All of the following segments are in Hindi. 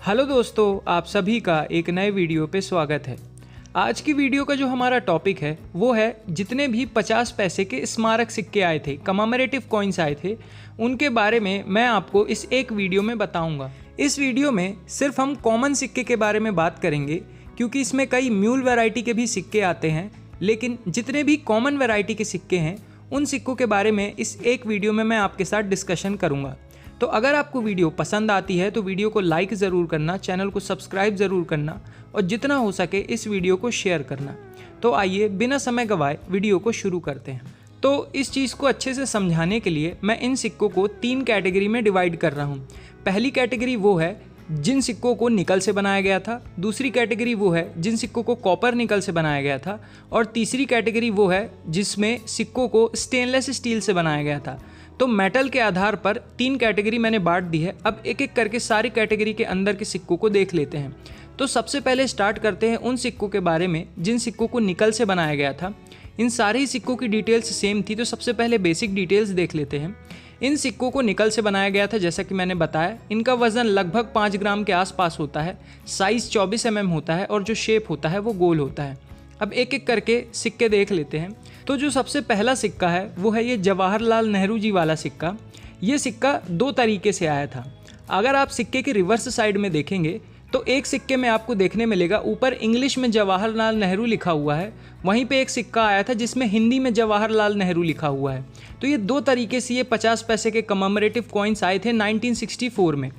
हेलो दोस्तों, आप सभी का एक नए वीडियो पे स्वागत है। आज की वीडियो का जो हमारा टॉपिक है वो है जितने भी 50 पैसे के स्मारक सिक्के आए थे, कममेमोरेटिव कॉइन्स आए थे, उनके बारे में मैं आपको इस एक वीडियो में बताऊंगा। इस वीडियो में सिर्फ हम कॉमन सिक्के के बारे में बात करेंगे क्योंकि इसमें कई म्यूल वैरायटी के भी सिक्के आते हैं, लेकिन जितने भी कॉमन वैरायटी के सिक्के हैं उन सिक्कों के बारे में इस एक वीडियो में मैं आपके साथ डिस्कशन करूंगा। तो अगर आपको वीडियो पसंद आती है तो वीडियो को लाइक ज़रूर करना, चैनल को सब्सक्राइब ज़रूर करना और जितना हो सके इस वीडियो को शेयर करना। तो आइए बिना समय गंवाए वीडियो को शुरू करते हैं। तो इस चीज़ को अच्छे से समझाने के लिए मैं इन सिक्कों को 3 कैटेगरी में डिवाइड कर रहा हूँ। पहली कैटेगरी वो है जिन सिक्कों को निकल से बनाया गया था, दूसरी कैटेगरी वो है जिन सिक्कों को कॉपर निकल से बनाया गया था और तीसरी कैटेगरी वो है जिसमें सिक्कों को स्टेनलेस स्टील से बनाया गया था। तो मेटल के आधार पर 3 कैटेगरी मैंने बांट दी है। अब एक एक करके सारी कैटेगरी के अंदर के सिक्कों को देख लेते हैं। तो सबसे पहले स्टार्ट करते हैं उन सिक्कों के बारे में जिन सिक्कों को निकल से बनाया गया था। इन सारे ही सिक्कों की डिटेल्स सेम थी, तो सबसे पहले बेसिक डिटेल्स देख लेते हैं। इन सिक्कों को निकल से बनाया गया था, जैसा कि मैंने बताया। इनका वजन लगभग 5 ग्राम के आसपास होता है, साइज़ 24 mm होता है और जो शेप होता है वो गोल होता है। अब एक एक करके सिक्के देख लेते हैं। तो जो सबसे पहला सिक्का है वो है ये जवाहरलाल नेहरू जी वाला सिक्का। ये सिक्का 2 तरीके से आया था। अगर आप सिक्के के रिवर्स साइड में देखेंगे तो एक सिक्के में आपको देखने मिलेगा ऊपर इंग्लिश में जवाहरलाल नेहरू लिखा हुआ है, वहीं पे एक सिक्का आया था जिसमें हिंदी में जवाहरलाल नेहरू लिखा हुआ है। तो ये 2 तरीके से ये 50 पैसे के कममेमोरेटिव कॉइन्स आए थे 1964 में।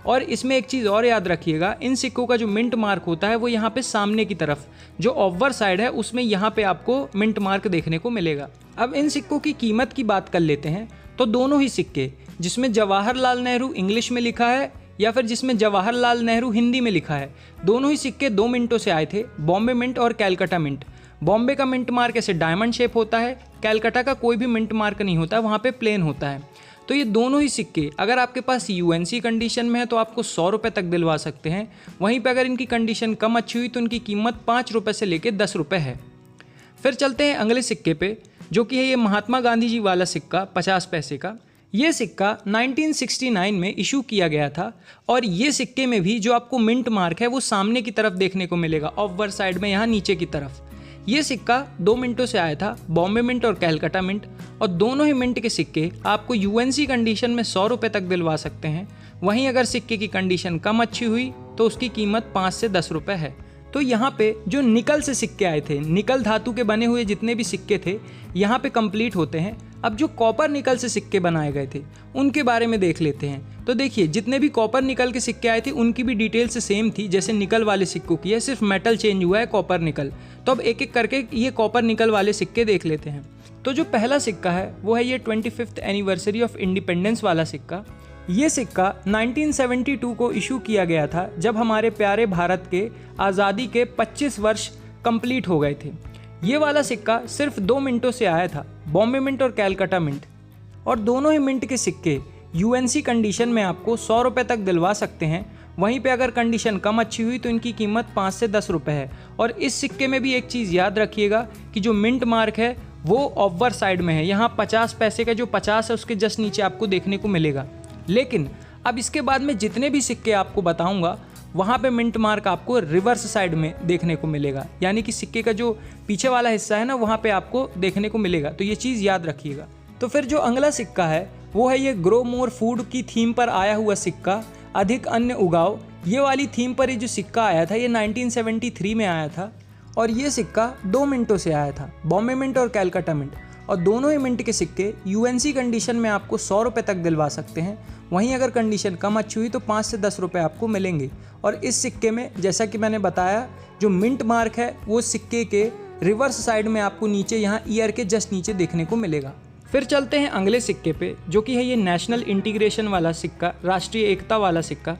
और इसमें एक चीज़ और याद रखिएगा, इन सिक्कों का जो मिंट मार्क होता है वो यहाँ पे सामने की तरफ जो ऑब्वर साइड है उसमें यहाँ पे आपको मिंट मार्क देखने को मिलेगा। अब इन सिक्कों की कीमत की बात कर लेते हैं। तो दोनों ही सिक्के, जिसमें जवाहरलाल नेहरू इंग्लिश में लिखा है या फिर जिसमें जवाहरलाल नेहरू हिंदी में लिखा है, दोनों ही सिक्के 2 मिंटों से आए थे, बॉम्बे मिंट और कैलकाटा मिंट। बॉम्बे का मिंट मार्क ऐसे डायमंड शेप होता है, कैलकाटा का कोई भी मिंट मार्क नहीं होता, वहाँ पे प्लेन होता है। तो ये दोनों ही सिक्के अगर आपके पास यूएनसी कंडीशन में है तो आपको 100 रुपये तक दिलवा सकते हैं। वहीं पे अगर इनकी कंडीशन कम अच्छी हुई तो इनकी कीमत 5 रुपये से लेकर 10 रुपये है। फिर चलते हैं अगले सिक्के पे, जो कि है ये महात्मा गांधी जी वाला सिक्का 50 पैसे का। ये सिक्का 1969 में इशू किया गया था और ये सिक्के में भी जो आपको मिंट मार्क है वो सामने की तरफ देखने को मिलेगा, ऑफवर साइड में यहाँ नीचे की तरफ। ये सिक्का 2 मिंटों से आया था, बॉम्बे मिंट और कैलकाटा मिंट, और दोनों ही मिंट के सिक्के आपको यूएनसी कंडीशन में 100 रुपये तक दिलवा सकते हैं। वहीं अगर सिक्के की कंडीशन कम अच्छी हुई तो उसकी कीमत 5 से 10 रुपये है। तो यहाँ पे जो निकल से सिक्के आए थे, निकल धातु के बने हुए जितने भी सिक्के थे यहाँ पे कंप्लीट होते हैं। अब जो कॉपर निकल से सिक्के बनाए गए थे उनके बारे में देख लेते हैं। तो देखिए, जितने भी कॉपर निकल के सिक्के आए थे उनकी भी डिटेल्स सेम थी जैसे निकल वाले सिक्कों की है, सिर्फ मेटल चेंज हुआ है, कॉपर निकल। तो अब एक एक करके ये कॉपर निकल वाले सिक्के देख लेते हैं। तो जो पहला सिक्का है वो है ये 25th एनिवर्सरी ऑफ इंडिपेंडेंस वाला सिक्का। ये सिक्का 1972 को इशू किया गया था जब हमारे प्यारे भारत के आज़ादी के 25 वर्ष कंप्लीट हो गए थे। ये वाला सिक्का सिर्फ 2 मिनटों से आया था, बॉम्बे मिंट और कैलकाटा मिंट, और दोनों ही मिंट के सिक्के यूएनसी कंडीशन में आपको 100 रुपये तक दिलवा सकते हैं। वहीं पे अगर कंडीशन कम अच्छी हुई तो इनकी कीमत 5 से 10 रुपये है। और इस सिक्के में भी एक चीज़ याद रखिएगा कि जो मिंट मार्क है वो ऑफवर साइड में है, यहाँ 50 पैसे का जो 50 है उसके जस्ट नीचे आपको देखने को मिलेगा। लेकिन अब इसके बाद में जितने भी सिक्के आपको बताऊंगा वहाँ पे मिंट मार्क आपको रिवर्स साइड में देखने को मिलेगा, यानी कि सिक्के का जो पीछे वाला हिस्सा है ना वहाँ पे आपको देखने को मिलेगा। तो ये चीज़ याद रखिएगा। तो फिर जो अगला सिक्का है वो है ये ग्रो मोर फूड की थीम पर आया हुआ सिक्का, अधिक अन्न उगाओ। ये वाली थीम पर ये जो सिक्का आया था ये 1973 में आया था और ये सिक्का 2 मिनटों से आया था, बॉम्बे मिंट और कैलकाटा मिंट, और दोनों ही मिंट के सिक्के यूएनसी कंडीशन में आपको 100 रुपये तक दिलवा सकते हैं। वहीं अगर कंडीशन कम अच्छी हुई तो 5 से 10 रुपये आपको मिलेंगे। और इस सिक्के में जैसा कि मैंने बताया जो मिंट मार्क है वो सिक्के के रिवर्स साइड में आपको नीचे यहाँ ईयर के जस्ट नीचे देखने को मिलेगा। फिर चलते हैं अगले सिक्के पे, जो कि है ये नेशनल इंटीग्रेशन वाला सिक्का, राष्ट्रीय एकता वाला सिक्का।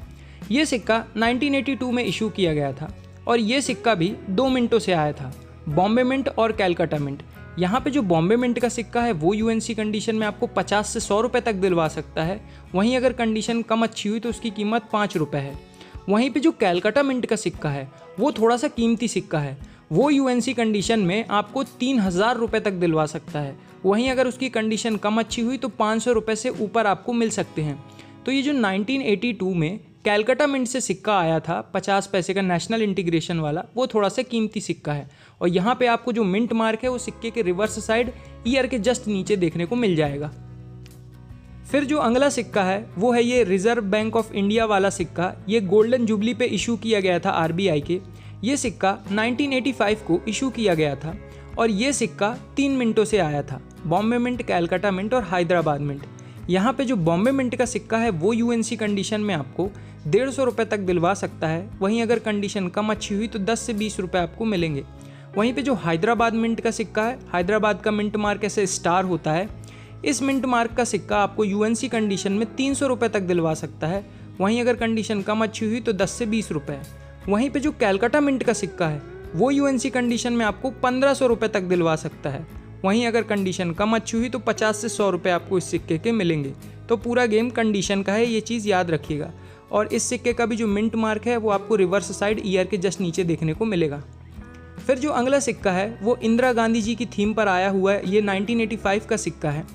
ये सिक्का 1982 में इशू किया गया था और ये सिक्का भी 2 मिनटों से आया था, बॉम्बे मिंट और कैलकाटा मिंट। यहाँ पे जो बॉम्बे मिंट का सिक्का है वो यूएनसी कंडीशन में आपको 50 से 100 रुपये तक दिलवा सकता है। वहीं अगर कंडीशन कम अच्छी हुई तो उसकी कीमत 5 रुपये है। वहीं पे जो कैलकाटा मिंट का सिक्का है वो थोड़ा सा कीमती सिक्का है, वो यूएनसी कंडीशन में आपको 3000 रुपये तक दिलवा सकता है। वहीं अगर उसकी कंडीशन कम अच्छी हुई तो 500 रुपये से ऊपर आपको मिल सकते हैं। तो ये जो 1982 में कैलकाटा मिंट से सिक्का आया था 50 पैसे का नेशनल इंटीग्रेशन वाला, वो थोड़ा सा कीमती सिक्का है। और यहाँ पे आपको जो मिंट मार्क है वो सिक्के के रिवर्स साइड ईयर के जस्ट नीचे देखने को मिल जाएगा। फिर जो अगला सिक्का है वो है ये रिजर्व बैंक ऑफ इंडिया वाला सिक्का। ये गोल्डन जुबली पे इशू किया गया था आरबीआई के। ये सिक्का 1985 को इशू किया गया था और ये सिक्का 3 मिंटों से आया था, बॉम्बे मिंट, कैलकाटा मिंट और हैदराबाद मिंट। यहाँ पे जो बॉम्बे मिंट का सिक्का है वो यूएनसी कंडीशन में आपको 150 रुपये तक दिलवा सकता है। वहीं अगर कंडीशन कम अच्छी हुई तो 10 से 20 रुपये आपको मिलेंगे। वहीं पे जो हैदराबाद मिंट का सिक्का है, हैदराबाद का मिंट मार्क ऐसे स्टार होता है। इस मिंट मार्क का सिक्का आपको यूएनसी कंडीशन में 300 रुपये तक दिलवा सकता है। वहीं अगर कंडीशन कम अच्छी हुई तो 10 से 20 रुपये। वहीं पे जो कैलकाटा मिंट का सिक्का है वो यूएनसी कंडीशन में आपको 1500 रुपये तक दिलवा सकता है। वहीं अगर कंडीशन कम अच्छी हुई तो 50 से 100 रुपये आपको इस सिक्के के मिलेंगे। तो पूरा गेम कंडीशन का है, ये चीज़ याद रखिएगा। और इस सिक्के का भी जो मिंट मार्क है वो आपको रिवर्स साइड ईयर के जस्ट नीचे देखने को मिलेगा। फिर जो अगला सिक्का है वो इंदिरा गांधी जी की थीम पर आया हुआ है। ये 1985 का सिक्का है।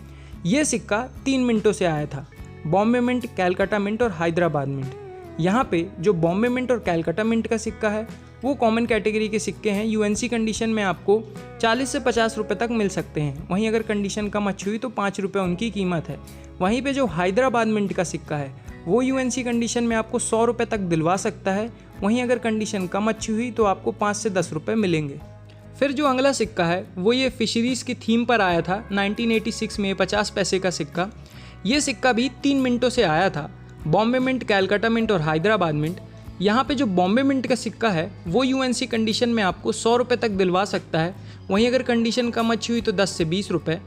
ये सिक्का 3 मिनटों से आया था, बॉम्बे मिंट, कैलकाटा मिंट और हैदराबाद मिंट। यहाँ पे जो बॉम्बे मिंट और कैलकाटा मिंट का सिक्का है वो कॉमन कैटेगरी के सिक्के हैं। यूएनसी कंडीशन में आपको 40 से 50 रुपये तक मिल सकते हैं। वहीं अगर कंडीशन कम अच्छी हुई तो 5 रुपये उनकी कीमत है। वहीं पे जो हैदराबाद मिंट का सिक्का है वो यूएनसी कंडीशन में आपको 100 रुपये तक दिलवा सकता है। वहीं अगर कंडीशन कम अच्छी हुई तो आपको 5 से 10 रुपये मिलेंगे। फिर जो अगला सिक्का है वो ये फिशरीज़ की थीम पर आया था 1986 में, 50 पैसे का सिक्का। ये सिक्का भी 3 मिनटों से आया था, बॉम्बे मिंट, कैलकाटा मिंट और हैदराबाद मिंट। यहाँ पे जो बॉम्बे मिंट का सिक्का है वो यूएनसी कंडीशन में आपको 100 रुपये तक दिलवा सकता है। वहीं अगर कंडीशन कम अच्छी हुई तो 10 से 20 रुपये।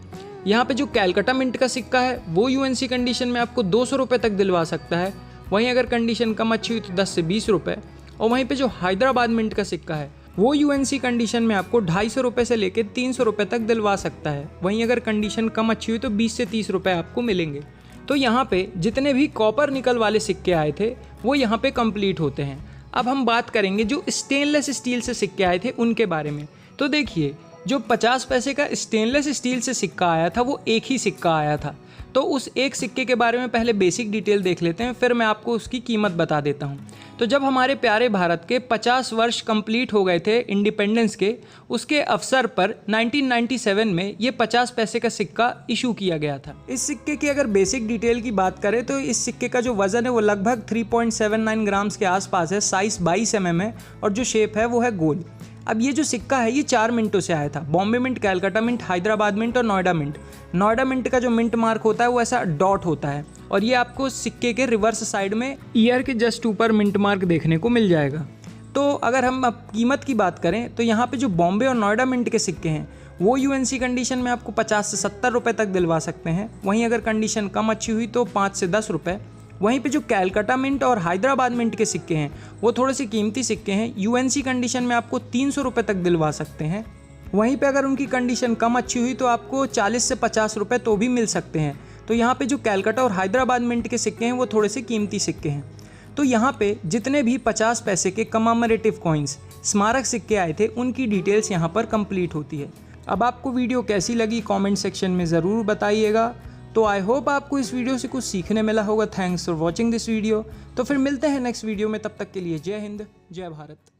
यहाँ पे जो कैलकाटा मिंट का सिक्का है वो यूएनसी कंडीशन में आपको 200 रुपये तक दिलवा सकता है। वहीं अगर कंडीशन कम अच्छी हुई तो 10 से 20 रुपये। और वहीं पे जो हैदराबाद मिंट का सिक्का है वो यूएनसी कंडीशन में आपको 250 रुपये से लेकर 300 रुपये तक दिलवा सकता है। वहीं अगर कंडीशन कम अच्छी हुई तो 20 से 30 रुपये आपको मिलेंगे। तो यहाँ पे जितने भी कॉपर निकल वाले सिक्के आए थे वो यहाँ पे कंप्लीट होते हैं। अब हम बात करेंगे जो स्टेनलेस स्टील से सिक्के आए थे उनके बारे में। तो देखिए, जो 50 पैसे का स्टेनलेस स्टील से सिक्का आया था वो एक ही सिक्का आया था। तो उस एक सिक्के के बारे में पहले बेसिक डिटेल देख लेते हैं, फिर मैं आपको उसकी कीमत बता देता हूँ। तो जब हमारे प्यारे भारत के 50 वर्ष कंप्लीट हो गए थे इंडिपेंडेंस के, उसके अवसर पर 1997 में ये 50 पैसे का सिक्का इशू किया गया था। इस सिक्के की अगर बेसिक डिटेल की बात करें तो इस सिक्के का जो वज़न है वो लगभग 3.79 ग्राम्स के आसपास है, साइज़ 22 mm है और जो शेप है वो है गोल। अब ये जो सिक्का है ये 4 मिनटों से आया था, Bombay mint, Calcutta mint, Hyderabad mint और नोएडा मिंट। नोएडा मिंट का जो मिंट मार्क होता है वो ऐसा डॉट होता है और ये आपको सिक्के के रिवर्स साइड में ईयर के जस्ट ऊपर मिंट मार्क देखने को मिल जाएगा। तो अगर हम अब कीमत की बात करें तो यहाँ पे जो बॉम्बे और नोएडा मिंट के सिक्के हैं वो यूएनसी कंडीशन में आपको 50 से 70 रुपये तक दिलवा सकते हैं। वहीं अगर कंडीशन कम अच्छी हुई तो 5 से 10 रुपये। वहीं पे जो कैलकाटा मिंट और हैदराबाद मिंट के सिक्के हैं वो थोड़े से कीमती सिक्के हैं, यूएनसी कंडीशन में आपको 300 रुपये तक दिलवा सकते हैं। वहीं पे अगर उनकी कंडीशन कम अच्छी हुई तो आपको 40 से 50 रुपये तो भी मिल सकते हैं। तो यहाँ पे जो कैलकाटा और हैदराबाद मिंट के सिक्के हैं वो थोड़े से कीमती सिक्के हैं। तो यहाँ पे जितने भी 50 पैसे के कमेमोरेटिव कॉइन्स, स्मारक सिक्के आए थे उनकी डिटेल्स यहाँ पर कंप्लीट होती है। अब आपको वीडियो कैसी लगी कमेंट सेक्शन में ज़रूर बताइएगा। तो आई होप आपको इस वीडियो से कुछ सीखने मिला होगा। Thanks for watching this video. तो फिर मिलते हैं नेक्स्ट वीडियो में, तब तक के लिए जय हिंद, जय भारत।